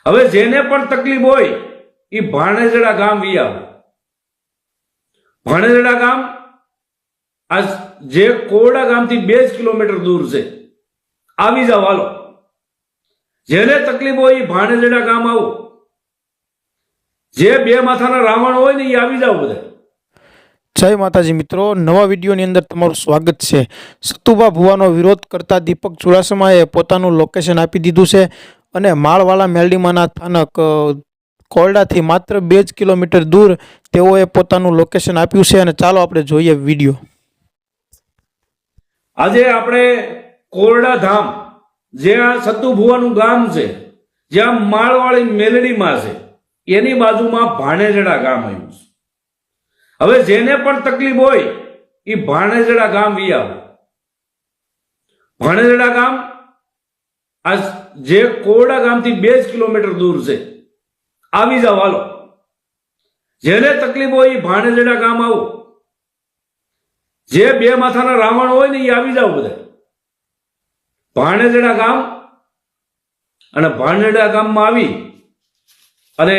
હવે જેને પણ તકલીફ હોય એ ભાણેજડા ગામ વી આવે. ભાણેજડા ગામ આ જે કોરડા ગામથી 2 જ કિલોમીટર દૂર છે. આવી જાવ હાલો. જેને તકલીફ હોય એ ભાણેજડા ગામ આવો. જે બે માથાના રાવણ હોય ને એ આવી જાવ બધા. જય માતાજી મિત્રો, નવા વિડીયોની અંદર તમારું સ્વાગત છે. સતુભા ભુવાનો વિરોધ કરતા દીપક ચુડાસમાએ પોતાનું લોકેશન આપી દીધું છે અને માળવાળા મેલડીમાના સ્થાનક કોરડાથી માત્ર 2 જ કિલોમીટર દૂર તેઓએ પોતાનું લોકેશન આપ્યું છે અને ચાલો આપણે જોઈએ વિડીયો. આજે આપણે કોરડા ધામ જે આ સતુ ભુવાનું ગામ છે, જ્યાં માળવાળી મેલડીમાં છે, એની બાજુમાં ભાણેજડા ગામ આવ્યું છે. હવે જેને પણ તકલીફ હોય એ ભાણેજડા ગામ વી આવે. ભાણેજડા ગામ આ જે કોરડા ગામથી 2 જ કિલોમીટર દૂર છે. આવી જાવ હાલો. જેને તકલીફ હોય એ ભાણેજડા ગામ આવો. જે બે માથાના રાવણ હોય ને એ આવી જાવ બધા. ભાણેજડા ગામ અને ભાણેજડા ગામમાં આવી અને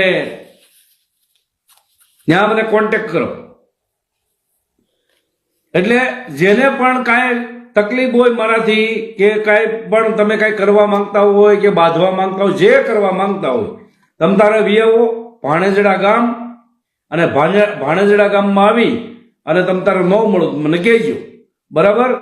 ત્યાં મને કોન્ટેક્ટ કરો. એટલે જેને પણ કાંઈ તકલીફ હોય મારાથી કે કાંઈ પણ તમે કાંઈ કરવા માંગતા હોય કે બાંધવા માંગતા હોય, જે કરવા માંગતા હોય તમ તારે વિયાવો ભાણેજડા ગામ. અને ભાણેજડા ગામમાં આવી અને તમ તારે ન મળો મને કહેજો, બરાબર.